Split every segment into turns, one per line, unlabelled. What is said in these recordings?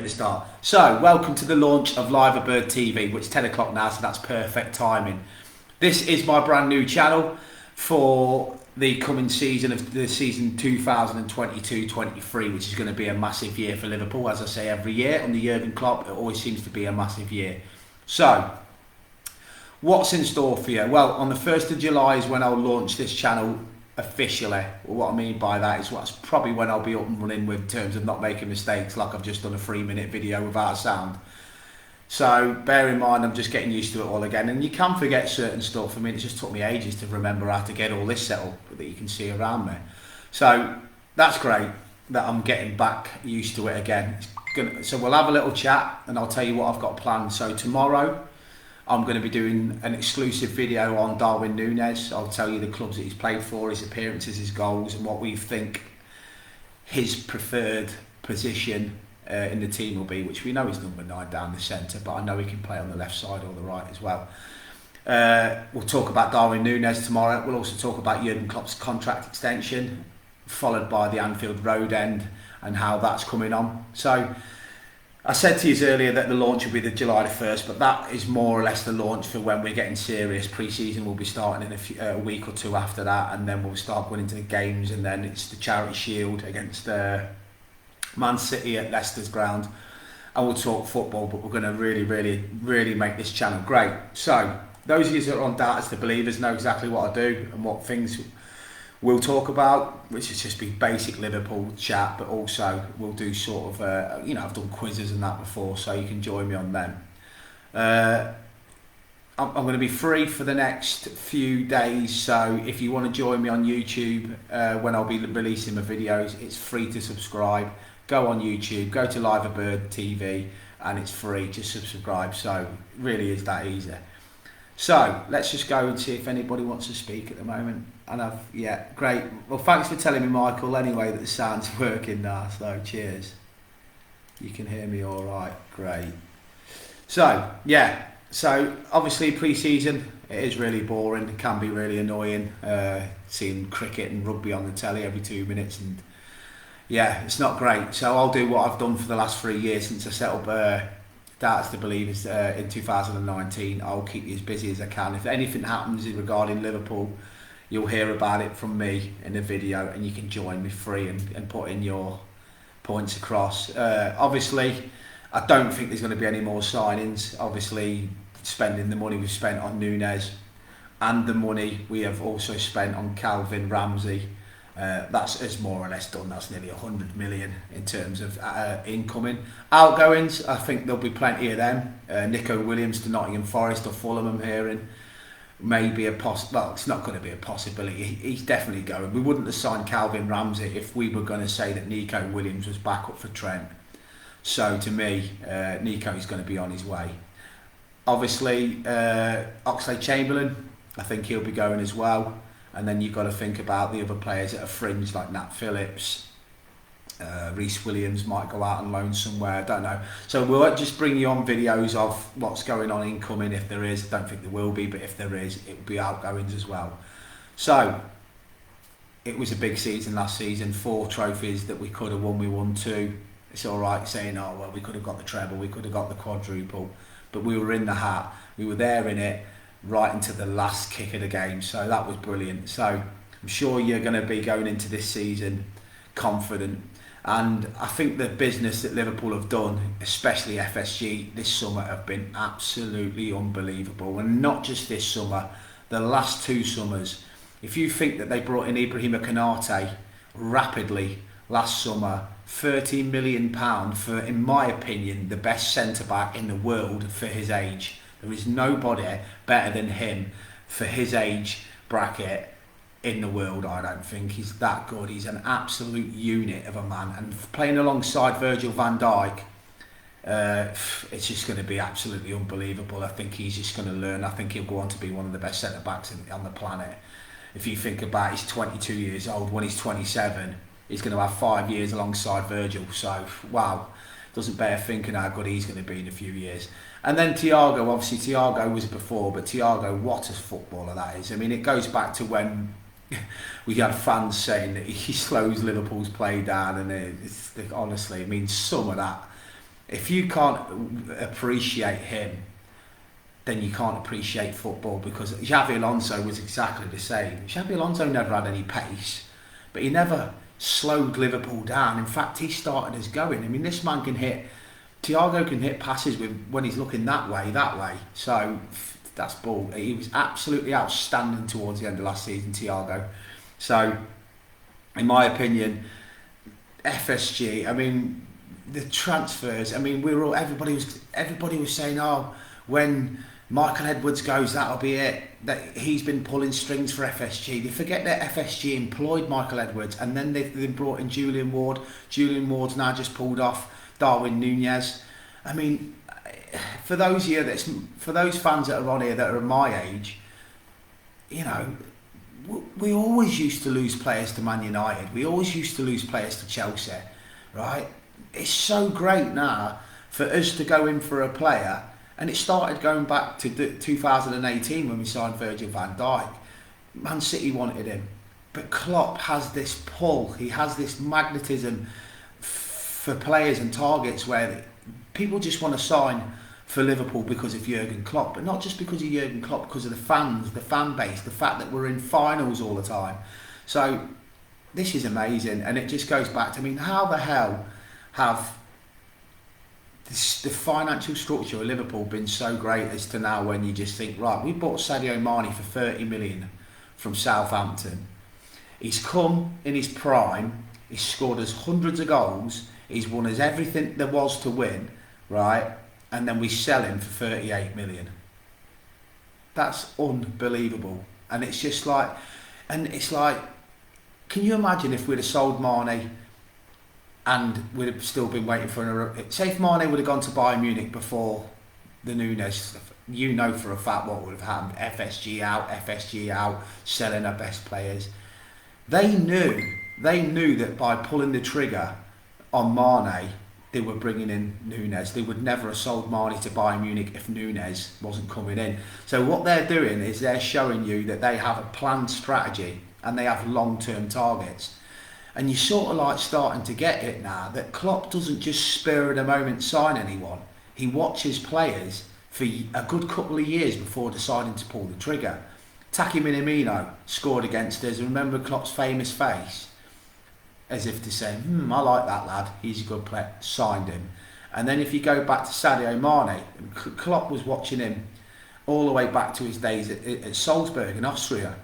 Start. So, welcome to the launch of Liverbird TV, which is 10 o'clock now, so that's perfect timing. This is my brand new channel for the coming season of the season 2022-23, which is going to be a massive year for Liverpool. As I say every year, under Jurgen Klopp, it always seems to be a massive year. So, what's in store for you? Well, on the 1st of July is when I'll launch this channel officially. What I mean by that is that's probably when I'll be up and running with terms of not making mistakes, like I've just done a 3-minute video without sound. So bear in mind, I'm just getting used to it all again, and you can forget certain stuff. I mean, it just took me ages to remember how to get all this set up that you can see around me. So that's great that I'm getting back used to it again. So we'll have a little chat and I'll tell you what I've got planned. So tomorrow I'm going to be doing an exclusive video on Darwin Núñez. I'll tell you the clubs that he's played for, his appearances, his goals, and what we think his preferred position in the team will be, which we know is number 9 down the centre, but I know he can play on the left side or the right as well. We'll talk about Darwin Núñez tomorrow. We'll also talk about Jurgen Klopp's contract extension, followed by the Anfield Road end and how that's coming on. So I said to you earlier that the launch will be the July the 1st, but that is more or less the launch for when we're getting serious. Pre-season will be starting in a week or two after that, and then we'll start going into the games, and then it's the Charity Shield against Man City at Leicester's ground, and we'll talk football, but we're going to really make this channel great. So those of you that are on Doubters to Believers know exactly what I do and what things we'll talk about, which is just be basic Liverpool chat, but also we'll do sort of, I've done quizzes and that before, so you can join me on them. I'm going to be free for the next few days, so if you want to join me on YouTube when I'll be releasing my videos, it's free to subscribe. Go on YouTube, go to Liverbird TV, and it's free, just subscribe, so it really is that easy. So let's just go and see if anybody wants to speak at the moment. And great. Well, thanks for telling me, Michael, anyway, that the sound's working now, so cheers. You can hear me all right, great. So obviously pre-season, it is really boring, it can be really annoying, seeing cricket and rugby on the telly every 2 minutes, and it's not great. So I'll do what I've done for the last 3 years since I set up Doubters to Believers in 2019. I'll keep you as busy as I can. If anything happens regarding Liverpool, you'll hear about it from me in a video, and you can join me free and put in your points across. Obviously, I don't think there's going to be any more signings. Obviously, spending the money we've spent on Núñez and the money we have also spent on Calvin Ramsey, that's more or less done. That's nearly 100 million in terms of incoming. Outgoings, I think there'll be plenty of them. Nico Williams to Nottingham Forest or Fulham, I'm hearing. Maybe it's not going to be a possibility. He's definitely going. We wouldn't have signed Calvin Ramsey if we were going to say that Nico Williams was back up for Trent. So to me, Nico's going to be on his way. Obviously, Oxlade-Chamberlain, I think he'll be going as well. And then you've got to think about the other players that are fringe, like Nat Phillips. Reece Williams might go out on loan somewhere, I don't know. So we'll just bring you on videos of what's going on incoming, if there is. I don't think there will be, but if there is, it will be outgoings as well. So it was a big season last season. 4 trophies that we could have won, we won 2. It's all right saying, oh well, we could have got the treble, we could have got the quadruple, but we were in the hat, we were there in it right into the last kick of the game, so that was brilliant. So I'm sure you're going to be going into this season confident, and I think the business that Liverpool have done, especially FSG this summer, have been absolutely unbelievable. And not just this summer, the last 2 summers. If you think that they brought in Ibrahima Konate rapidly last summer, £13 million for, in my opinion, the best centre-back in the world for his age. There is nobody better than him for his age bracket in the world, I don't think. He's that good. He's an absolute unit of a man. And playing alongside Virgil van Dijk, it's just going to be absolutely unbelievable. I think he's just going to learn. I think he'll go on to be one of the best centre-backs on the planet. If you think about, he's 22 years old. When he's 27, he's going to have 5 years alongside Virgil. So, wow. Doesn't bear thinking how good he's going to be in a few years. And then Thiago, obviously Thiago was before, but Thiago, what a footballer that is. I mean, it goes back to when we had fans saying that he slows Liverpool's play down, and honestly, I mean, some of that If you can't appreciate him, then you can't appreciate football, because Xabi Alonso was exactly the same. Xabi Alonso never had any pace, but he never slowed Liverpool down. In fact, he started us going. I mean, this man can hit, Thiago can hit passes when he's looking that way. So that's ball. He was absolutely outstanding towards the end of last season, Thiago. So, in my opinion, FSG, I mean, the transfers, I mean, everybody was saying, oh, when Michael Edwards goes, that'll be it. That he's been pulling strings for FSG. They forget that FSG employed Michael Edwards, and then they've brought in Julian Ward. Julian Ward's now just pulled off Darwin Nunez. I mean, for those fans that are on here that are my age, you know, we always used to lose players to Man United. We always used to lose players to Chelsea, right? It's so great now for us to go in for a player. And it started going back to 2018 when we signed Virgil van Dijk. Man City wanted him. But Klopp has this pull. He has this magnetism for players and targets where people just want to sign for Liverpool because of Jurgen Klopp. But not just because of Jurgen Klopp, because of the fans, the fan base, the fact that we're in finals all the time. So this is amazing. And it just goes back to, I mean, how the hell have the financial structure of Liverpool been so great as to now when you just think, right, we bought Sadio Mane for 30 million from Southampton. He's come in his prime, he's scored us hundreds of goals, he's won us everything there was to win, right? And then we sell him for 38 million. That's unbelievable. And it's just like, can you imagine if we'd have sold Mane and we'd have still been waiting for say if Mane would have gone to Bayern Munich before the Nunez, you know for a fact what would have happened. FSG out, selling our best players. They knew that by pulling the trigger on Mane, they were bringing in Nunez. They would never have sold Mane to Bayern Munich if Nunez wasn't coming in. So what they're doing is they're showing you that they have a planned strategy and they have long-term targets. And you're sort of like starting to get it now that Klopp doesn't just spur of the moment sign anyone. He watches players for a good couple of years before deciding to pull the trigger. Taki Minamino scored against us. Remember Klopp's famous face? As if to say, I like that lad, he's a good player, signed him. And then if you go back to Sadio Mane, Klopp was watching him all the way back to his days at Salzburg in Austria.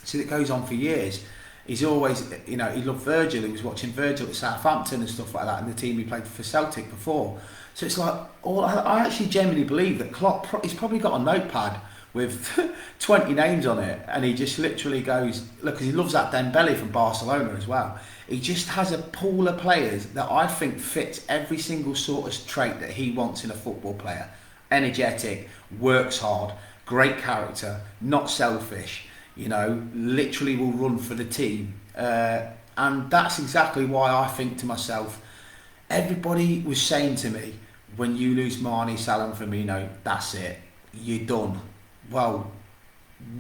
So it goes on for years. He's always, you know, he loved Virgil. He was watching Virgil at Southampton and stuff like that, and the team he played for Celtic before. So it's like, I actually genuinely believe that Klopp, he's probably got a notepad with 20 names on it, and he just literally goes, look, because he loves that Dembele from Barcelona as well. He just has a pool of players that I think fits every single sort of trait that he wants in a football player. Energetic, works hard, great character, not selfish. You know, literally will run for the team. And that's exactly why I think to myself, everybody was saying to me, when you lose Mane, Salah and Firmino, that's it, you're done. Well,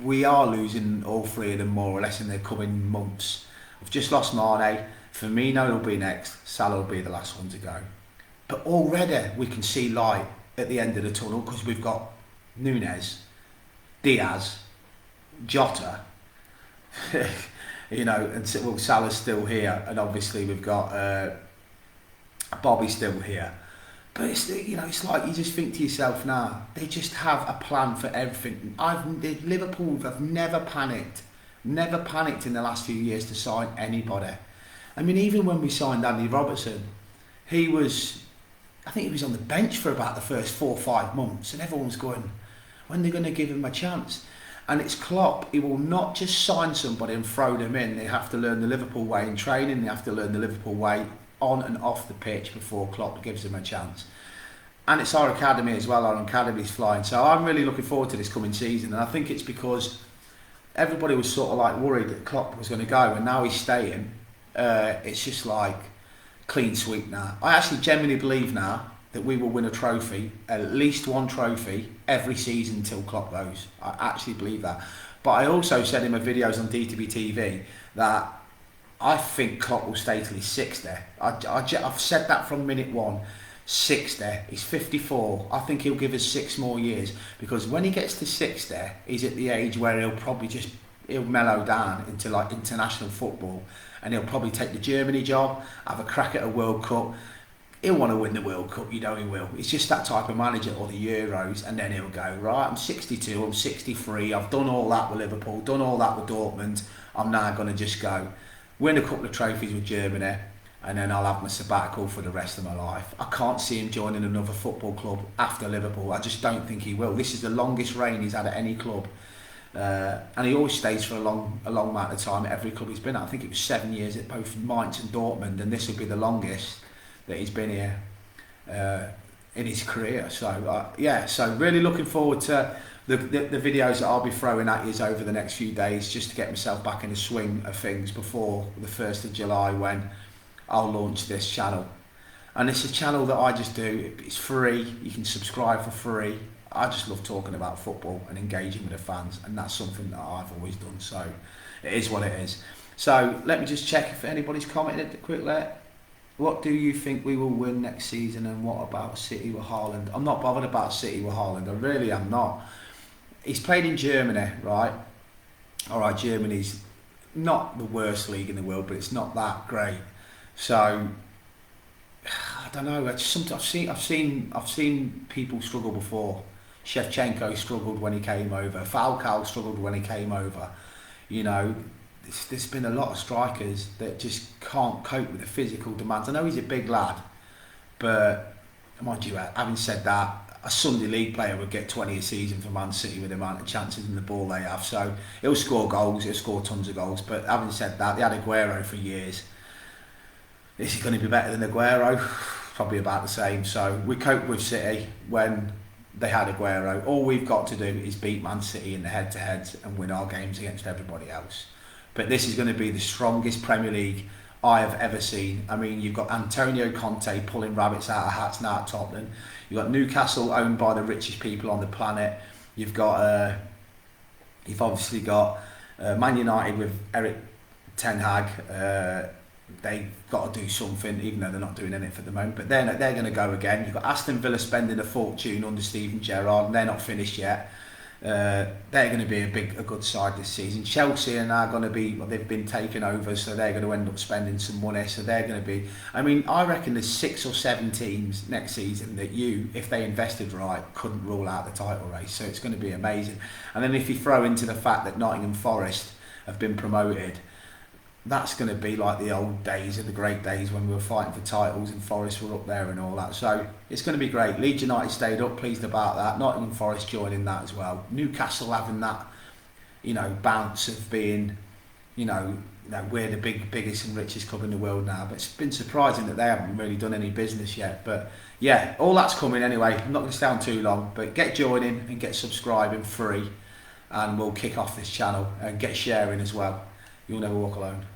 we are losing all three of them more or less in the coming months. We've just lost Mane, Firmino will be next, Salah will be the last one to go. But already we can see light at the end of the tunnel because we've got Nunez, Diaz, Jota, you know, and well, Salah's still here, and obviously we've got Bobby still here. But it's, you know, it's like you just think to yourself now, they just have a plan for everything. Liverpool have never panicked in the last few years to sign anybody. I mean, even when we signed Andy Robertson, I think he was on the bench for about the first 4 or 5 months, and everyone's going, when are they going to give him a chance? And it's Klopp. He will not just sign somebody and throw them in. They have to learn the Liverpool way in training. They have to learn the Liverpool way on and off the pitch before Klopp gives them a chance. And it's our academy as well. Our academy's flying. So I'm really looking forward to this coming season. And I think it's because everybody was sort of like worried that Klopp was going to go, and now he's staying. It's just like clean sweep now. I actually genuinely believe now that we will win a trophy, at least one trophy, every season until Klopp goes. I actually believe that. But I also said in my videos on DTB TV that I think Klopp will stay till he's 60. I've said that from minute one. 60, he's 54. I think he'll give us 6 more years, because when he gets to 60, he's at the age where he'll mellow down into like international football, and he'll probably take the Germany job, have a crack at a World Cup. He'll want to win the World Cup, you know he will. He's just that type of manager, or the Euros, and then he'll go, right, I'm 62, I'm 63, I've done all that with Liverpool, done all that with Dortmund, I'm now going to just go win a couple of trophies with Germany, and then I'll have my sabbatical for the rest of my life. I can't see him joining another football club after Liverpool. I just don't think he will. This is the longest reign he's had at any club. And he always stays for a long amount of time at every club he's been at. I think it was 7 years at both Mainz and Dortmund, and this will be the longest that he's been here in his career. So yeah, so really looking forward to the videos that I'll be throwing at you over the next few days, just to get myself back in the swing of things before the 1st of July, when I'll launch this channel. And it's a channel that I just do. It's free, you can subscribe for free. I just love talking about football and engaging with the fans, and that's something that I've always done, so it is what it is. So let me just check if anybody's commented quickly. What do you think we will win next season, and what about City with Haaland? I'm not bothered about City with Haaland, I really am not. He's played in Germany, right? Alright, Germany's not the worst league in the world, but it's not that great. So I don't know. I've seen people struggle before. Shevchenko struggled when he came over. Falcao struggled when he came over. You know, there's been a lot of strikers that just can't cope with the physical demands. I know he's a big lad, but mind you, having said that, a Sunday League player would get 20 a season for Man City with the amount of chances and the ball they have. So he'll score goals, he'll score tons of goals. But having said that, they had Aguero for years. Is he going to be better than Aguero? Probably about the same. So we coped with City when they had Aguero. All we've got to do is beat Man City in the head-to-heads and win our games against everybody else. But this is going to be the strongest Premier League I have ever seen. I mean, you've got Antonio Conte pulling rabbits out of hats now at Tottenham. You've got Newcastle, owned by the richest people on the planet. You've obviously got Man United with Eric Ten Hag. They've got to do something, even though they're not doing anything at the moment. But they're going to go again. You've got Aston Villa spending a fortune under Steven Gerrard, and they're not finished yet. They're going to be a good side this season. Chelsea are now going to be, well, they've been taken over, so they're going to end up spending some money. So they're going to be, I mean, I reckon there's 6 or 7 teams next season that if they invested right, couldn't rule out the title race. So it's going to be amazing. And then if you throw into the fact that Nottingham Forest have been promoted, that's going to be like the old days, of the great days when we were fighting for titles and Forest were up there and all that. So it's going to be great. Leeds United stayed up, pleased about that. Nottingham Forest joining that as well. Newcastle having that, bounce of being, we're the biggest and richest club in the world now. But it's been surprising that they haven't really done any business yet. But yeah, all that's coming anyway. I'm not going to stay on too long, but get joining and get subscribing free, and we'll kick off this channel and get sharing as well. You'll never walk alone.